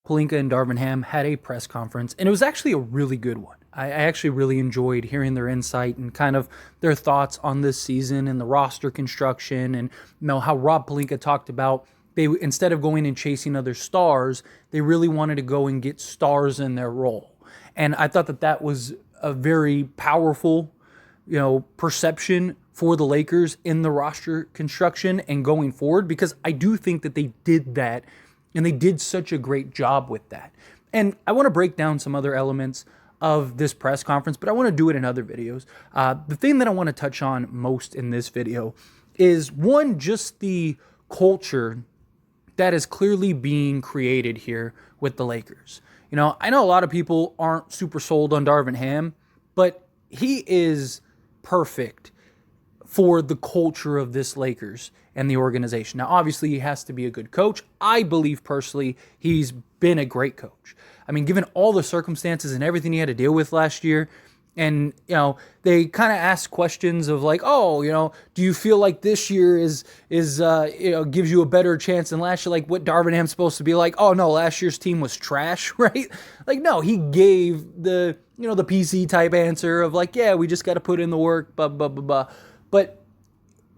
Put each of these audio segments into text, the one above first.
Pelinka and Darvin Ham had a press conference, and it was actually a really good one. I actually really enjoyed hearing their insight and kind of their thoughts on this season and the roster construction, and how Rob Pelinka talked about they, instead of going and chasing other stars, they really wanted to go and get stars in their role. And I thought that that was a very powerful, perception for the Lakers in the roster construction and going forward, because I do think that they did that and they did such a great job with that. And I want to break down some other elements of this press conference, but I want to do it in other videos. The thing that I want to touch on most in this video is, one, just the culture that is clearly being created here with the Lakers. I know a lot of people aren't super sold on Darvin Ham, but he is perfect for the culture of this Lakers and the organization. Now, obviously, he has to be a good coach. I believe personally he's been a great coach. I mean, given all the circumstances and everything he had to deal with last year, and, they kind of ask questions of like, do you feel like this year is gives you a better chance than last year? Like, what Darvin Ham's supposed to be like? Oh, no, last year's team was trash, right? Like, no, he gave the PC type answer of like, yeah, we just got to put in the work, blah, blah, blah, blah. But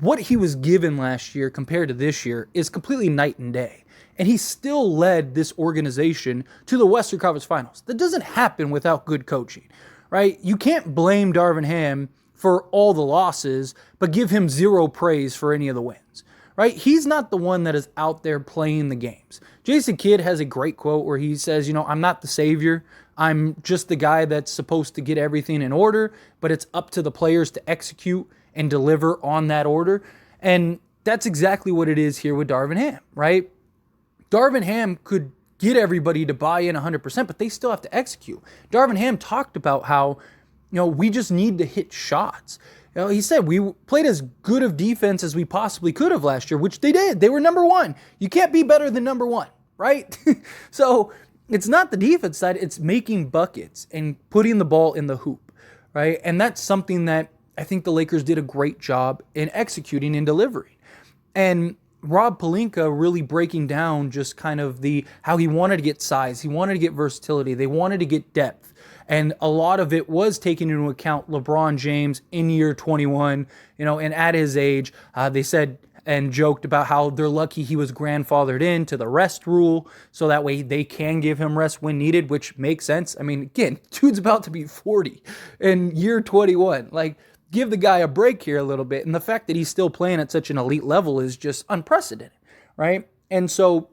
what he was given last year compared to this year is completely night and day. And he still led this organization to the Western Conference Finals. That doesn't happen without good coaching, right? You can't blame Darvin Ham for all the losses, but give him zero praise for any of the wins, right? He's not the one that is out there playing the games. Jason Kidd has a great quote where he says, I'm not the savior. I'm just the guy that's supposed to get everything in order, but it's up to the players to execute and deliver on that order. And that's exactly what it is here with Darvin Ham, right? Darvin Ham could get everybody to buy in 100%, but they still have to execute. Darvin Ham talked about how, we just need to hit shots. He said we played as good of defense as we possibly could have last year, which they did. They were number one. You can't be better than number one, right? So it's not the defense side. It's making buckets and putting the ball in the hoop, right? And that's something that I think the Lakers did a great job in executing and delivering. And Rob Pelinka really breaking down just kind of how he wanted to get size, he wanted to get versatility, they wanted to get depth. And a lot of it was taking into account LeBron James in year 21, and at his age. They said and joked about how they're lucky he was grandfathered into the rest rule, so that way they can give him rest when needed, which makes sense. I mean, again, dude's about to be 40 in year 21. Like, give the guy a break here a little bit. And the fact that he's still playing at such an elite level is just unprecedented, right? And so,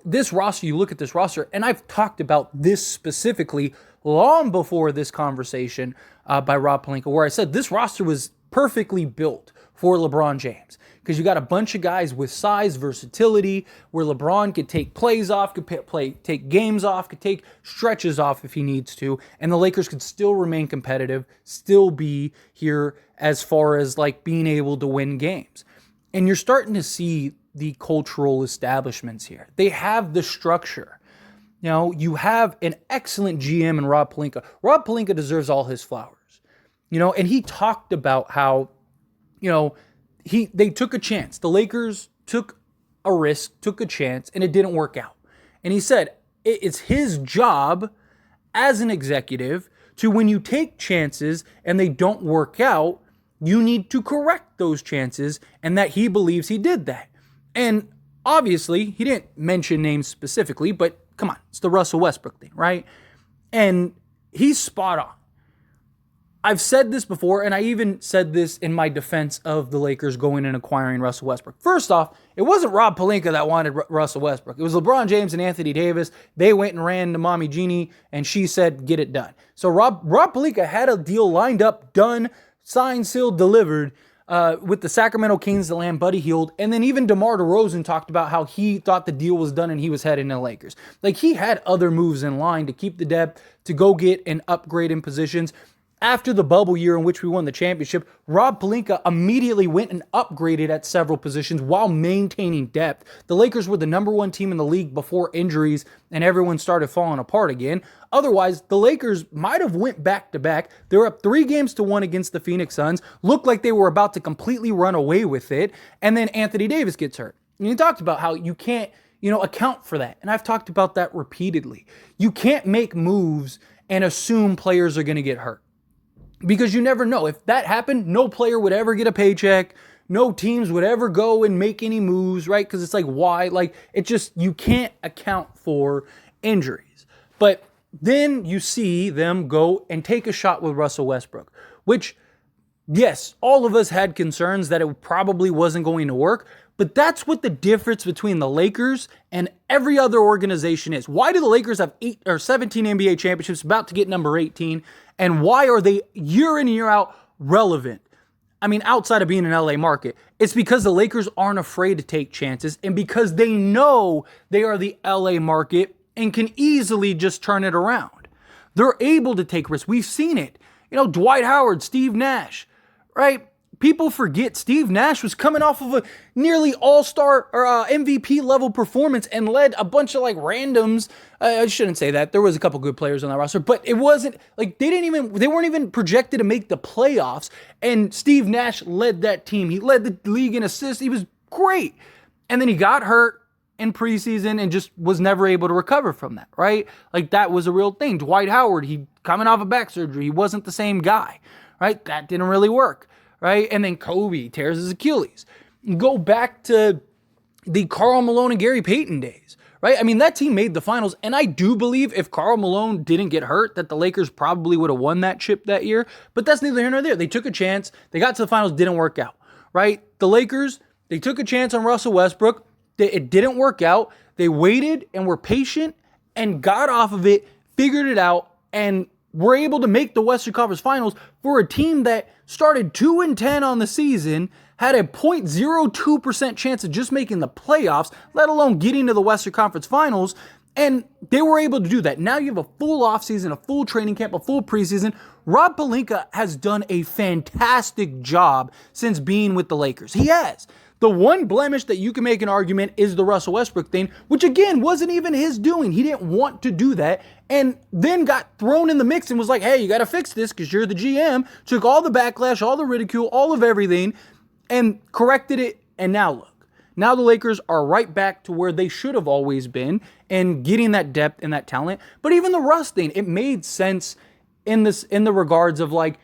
this roster, you look at this roster, and I've talked about this specifically long before this conversation by Rob Pelinka, where I said this roster was perfectly built for LeBron James, because you got a bunch of guys with size, versatility, where LeBron could take plays off, could take games off, could take stretches off if he needs to, and the Lakers could still remain competitive, still be here as far as like being able to win games. And you're starting to see the cultural establishments here. They have the structure. You have an excellent GM in Rob Pelinka. Rob Pelinka deserves all his flowers. And he talked about how, they took a chance. The Lakers took a risk, took a chance, and it didn't work out. And he said it's his job as an executive to, when you take chances and they don't work out, you need to correct those chances, and that he believes he did that. And obviously, he didn't mention names specifically, but come on, it's the Russell Westbrook thing, right? And he's spot on. I've said this before, and I even said this in my defense of the Lakers going and acquiring Russell Westbrook. First off, it wasn't Rob Pelinka that wanted Russell Westbrook. It was LeBron James and Anthony Davis. They went and ran to Mommy Jeannie, and she said, get it done. So Rob Pelinka had a deal lined up, done, signed, sealed, delivered, with the Sacramento Kings to land Buddy Hield. And then even DeMar DeRozan talked about how he thought the deal was done and he was heading to the Lakers. Like, he had other moves in line to keep the depth, to go get an upgrade in positions. After the bubble year in which we won the championship, Rob Pelinka immediately went and upgraded at several positions while maintaining depth. The Lakers were the number one team in the league before injuries and everyone started falling apart again. Otherwise, the Lakers might have went back-to-back. They were up 3-1 against the Phoenix Suns, looked like they were about to completely run away with it, and then Anthony Davis gets hurt. And he talked about how you can't, account for that. And I've talked about that repeatedly. You can't make moves and assume players are going to get hurt, because you never know. If that happened, no player would ever get a paycheck. No teams would ever go and make any moves, right? Because it's like, why? Like, you can't account for injuries. But then you see them go and take a shot with Russell Westbrook, which, yes, all of us had concerns that it probably wasn't going to work. But that's what the difference between the Lakers and every other organization is. Why do the Lakers have 17 NBA championships, about to get number 18? And why are they year in and year out relevant? I mean, outside of being an LA market, it's because the Lakers aren't afraid to take chances, and because they know they are the LA market and can easily just turn it around. They're able to take risks. We've seen it. Dwight Howard, Steve Nash, right? People forget Steve Nash was coming off of a nearly all-star or MVP level performance and led a bunch of randoms. I shouldn't say that. There was a couple good players on that roster, but it wasn't like they weren't even projected to make the playoffs. And Steve Nash led that team. He led the league in assists. He was great. And then he got hurt in preseason and just was never able to recover from that, right? Like, that was a real thing. Dwight Howard, he coming off of back surgery. He wasn't the same guy, right? That didn't really work. Right? And then Kobe tears his Achilles. Go back to the Karl Malone and Gary Payton days, right? I mean, that team made the finals, and I do believe if Karl Malone didn't get hurt, that the Lakers probably would have won that chip that year, but that's neither here nor there. They took a chance. They got to the finals, didn't work out, right? The Lakers, they took a chance on Russell Westbrook. It didn't work out. They waited and were patient and got off of it, figured it out, and were able to make the Western Conference Finals for a team that started 2-10 on the season, had a 0.02% chance of just making the playoffs, let alone getting to the Western Conference Finals, and they were able to do that. Now you have a full offseason, a full training camp, a full preseason. Rob Pelinka has done a fantastic job since being with the Lakers. He has. The one blemish that you can make an argument is the Russell Westbrook thing, which again wasn't even his doing. He didn't want to do that, and then got thrown in the mix and was like, hey, you got to fix this because you're the GM. Took all the backlash, all the ridicule, all of everything, and corrected it, and now look. Now the Lakers are right back to where they should have always been and getting that depth and that talent. But even the Russ thing, it made sense in the regards of, like,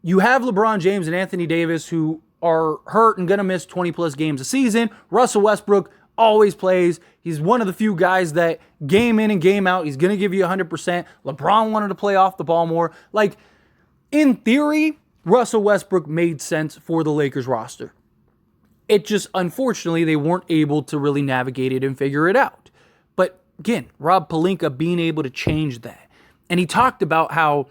you have LeBron James and Anthony Davis who are hurt and going to miss 20-plus games a season. Russell Westbrook always plays. He's one of the few guys that game in and game out, he's going to give you 100%. LeBron wanted to play off the ball more. Like, in theory, Russell Westbrook made sense for the Lakers roster. It just, unfortunately, they weren't able to really navigate it and figure it out. But again, Rob Pelinka being able to change that. And he talked about how,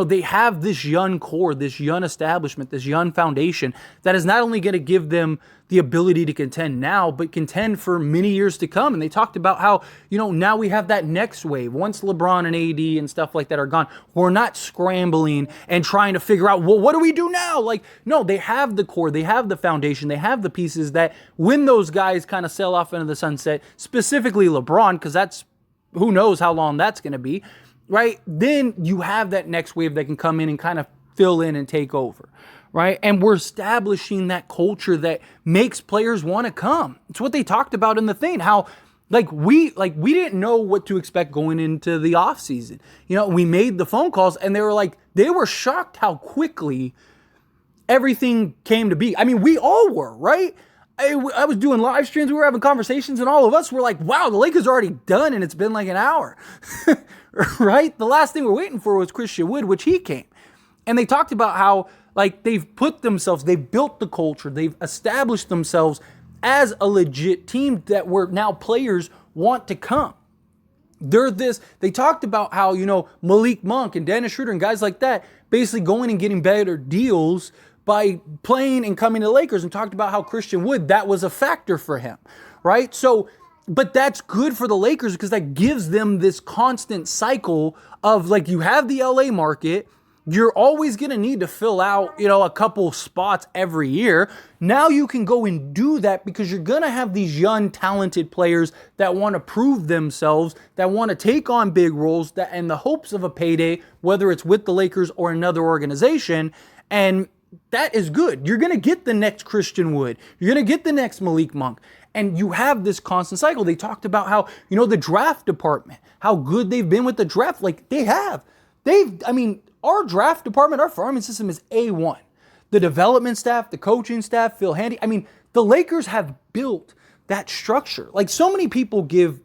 they have this young core, this young establishment, this young foundation that is not only going to give them the ability to contend now, but contend for many years to come. And they talked about how, now we have that next wave. Once LeBron and AD and stuff like that are gone, we're not scrambling and trying to figure out, well, what do we do now? Like, no, they have the core, they have the foundation, they have the pieces that when those guys kind of sail off into the sunset, specifically LeBron, because that's, who knows how long that's going to be, right? Then you have that next wave that can come in and kind of fill in and take over, right? And we're establishing that culture that makes players want to come. It's what they talked about in the thing, how we didn't know what to expect going into the offseason. We made the phone calls and they were shocked how quickly everything came to be. I mean, we all were, right? I was doing live streams, we were having conversations, and all of us were like, wow, the Lakers are already done and it's been like an hour. Right? The last thing we're waiting for was Christian Wood, which he came. And they talked about how, they've they've built the culture, they've established themselves as a legit team that where now players want to come. They talked about how, Malik Monk and Dennis Schroeder and guys like that basically going and getting better deals by playing and coming to the Lakers, and talked about how Christian Wood, that was a factor for him, right? So, but that's good for the Lakers because that gives them this constant cycle of, you have the LA market, you're always going to need to fill out, a couple spots every year. Now you can go and do that because you're going to have these young, talented players that want to prove themselves, that want to take on big roles, that in the hopes of a payday, whether it's with the Lakers or another organization. And that is good. You're going to get the next Christian Wood. You're going to get the next Malik Monk. And you have this constant cycle. They talked about how, the draft department, how good they've been with the draft. Like they have. Our draft department, our farming system is A1. The development staff, the coaching staff, Phil Handy. The Lakers have built that structure. Like so many people give,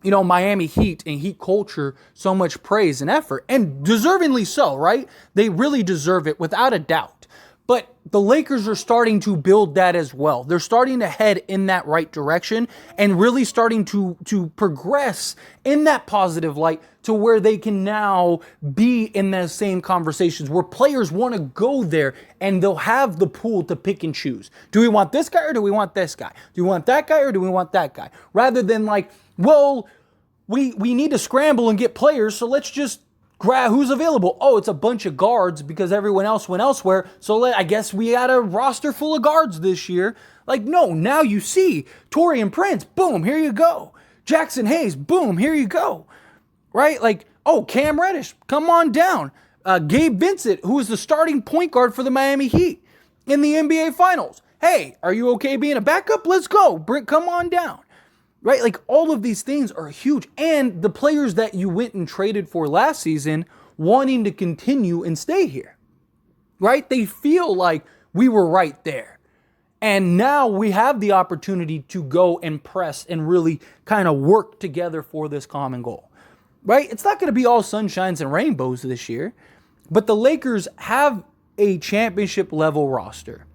Miami Heat and Heat culture so much praise and effort, and deservingly so, right? They really deserve it without a doubt. But the Lakers are starting to build that as well. They're starting to head in that right direction and really starting to progress in that positive light to where they can now be in those same conversations where players want to go there and they'll have the pool to pick and choose. Do we want this guy or do we want this guy? Do we want that guy or do we want that guy? Rather than like, well, we need to scramble and get players, so let's just grab who's available. Oh, it's a bunch of guards because everyone else went elsewhere. So I guess we got a roster full of guards this year. Like, no, now you see Taurean Prince, boom, here you go. Jackson Hayes, boom, here you go. Right? Like, oh, Cam Reddish, come on down. Gabe Vincent, who is the starting point guard for the Miami Heat in the NBA Finals. Hey, are you okay being a backup? Let's go. Come on down. Right? Like all of these things are huge. And the players that you went and traded for last season wanting to continue and stay here. Right? They feel like we were right there. And now we have the opportunity to go and press and really kind of work together for this common goal. Right? It's not going to be all sunshines and rainbows this year. But the Lakers have a championship level roster.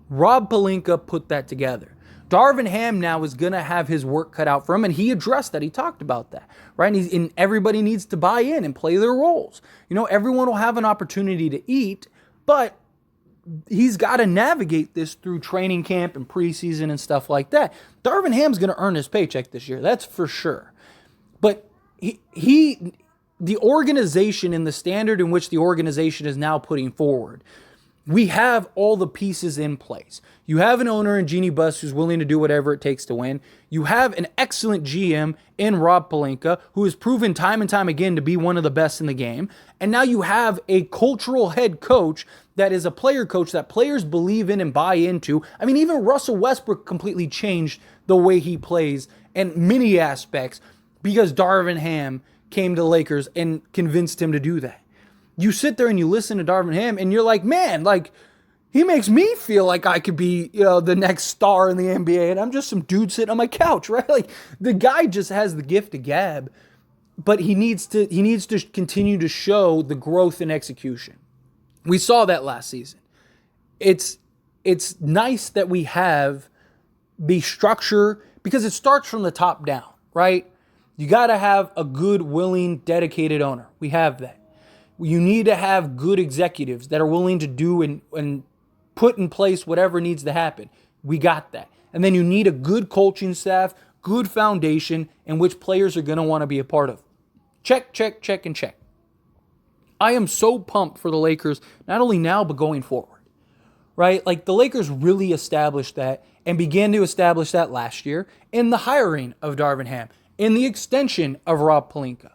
Rob Pelinka put that together. Darvin Ham now is going to have his work cut out for him, and he addressed that. He talked about that, right? And everybody needs to buy in and play their roles. Everyone will have an opportunity to eat, but he's got to navigate this through training camp and preseason and stuff like that. Darvin Ham's going to earn his paycheck this year, that's for sure. But the organization and the standard in which the organization is now putting forward, we have all the pieces in place. You have an owner in Jeanie Buss who's willing to do whatever it takes to win. You have an excellent GM in Rob Pelinka who has proven time and time again to be one of the best in the game. And now you have a cultural head coach that is a player coach that players believe in and buy into. Even Russell Westbrook completely changed the way he plays in many aspects because Darvin Ham came to the Lakers and convinced him to do that. You sit there and you listen to Darvin Ham and you're like, man, like he makes me feel like I could be, the next star in the NBA and I'm just some dude sitting on my couch, right? Like the guy just has the gift of gab, but he needs to continue to show the growth in execution. We saw that last season. It's nice that we have the structure because it starts from the top down, right? You got to have a good, willing, dedicated owner. We have that. You need to have good executives that are willing to do and put in place whatever needs to happen. We got that. And then you need a good coaching staff, good foundation in which players are going to want to be a part of. Check, check, check, and check. I am so pumped for the Lakers, not only now, but going forward. Right? Like the Lakers really established that and began to establish that last year in the hiring of Darvin Ham, in the extension of Rob Pelinka.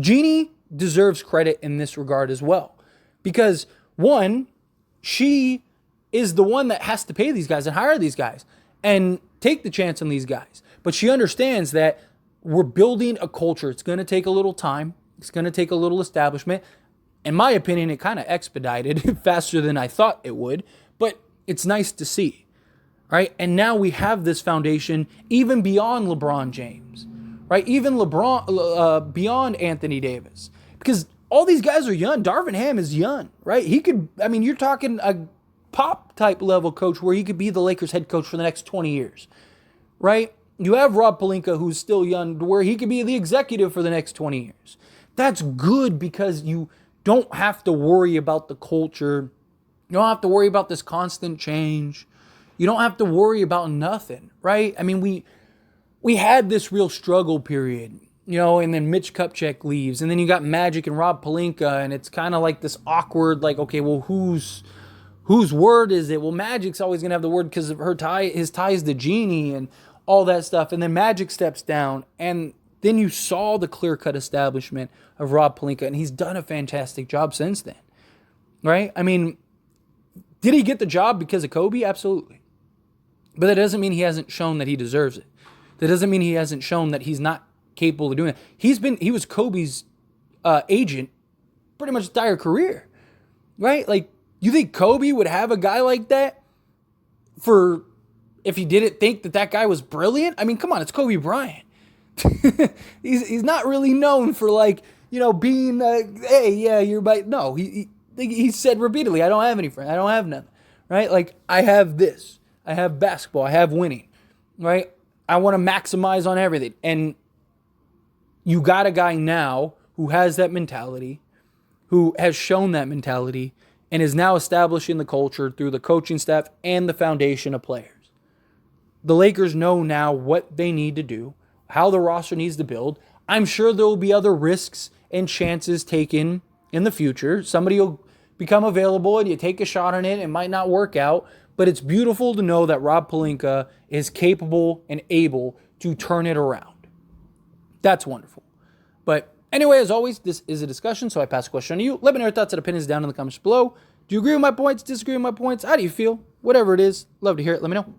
Jeanie deserves credit in this regard as well. Because one, she is the one that has to pay these guys and hire these guys and take the chance on these guys. But she understands that we're building a culture. It's going to take a little time. It's going to take a little establishment. In my opinion, it kind of expedited faster than I thought it would. But it's nice to see. Right? And now we have this foundation even beyond LeBron James. Right? Even LeBron, beyond Anthony Davis. Because all these guys are young. Darvin Ham is young, right? He could, you're talking a Pop type level coach where he could be the Lakers head coach for the next 20 years, right? You have Rob Pelinka who's still young where he could be the executive for the next 20 years. That's good because you don't have to worry about the culture. You don't have to worry about this constant change. You don't have to worry about nothing, right? We had this real struggle period. And then Mitch Kupchak leaves, and then you got Magic and Rob Pelinka, and it's kind of like this awkward, like, okay, well, whose word is it? Well, Magic's always gonna have the word because of his ties to Jeanie and all that stuff, and then Magic steps down, and then you saw the clear-cut establishment of Rob Pelinka, and he's done a fantastic job since then, right? Did he get the job because of Kobe? Absolutely. But that doesn't mean he hasn't shown that he deserves it. That doesn't mean he hasn't shown that he's not capable of doing it. He was Kobe's agent pretty much his entire career, right? Like, you think Kobe would have a guy like that if he didn't think that guy was brilliant? I mean, come on, it's Kobe Bryant. he's not really known for, like, being, hey, yeah, you're my, no, he said repeatedly, I don't have any friends, I don't have nothing, right? Like, I have this, I have basketball, I have winning, right? I want to maximize on everything. And you got a guy now who has that mentality, who has shown that mentality, and is now establishing the culture through the coaching staff and the foundation of players. The Lakers know now what they need to do, how the roster needs to build. I'm sure there will be other risks and chances taken in the future. Somebody will become available and you take a shot on it. It might not work out, but it's beautiful to know that Rob Pelinka is capable and able to turn it around. That's wonderful. But anyway, as always, this is a discussion, so I pass the question on to you. Let me know your thoughts and opinions down in the comments below. Do you agree with my points? Disagree with my points? How do you feel? Whatever it is, love to hear it. Let me know.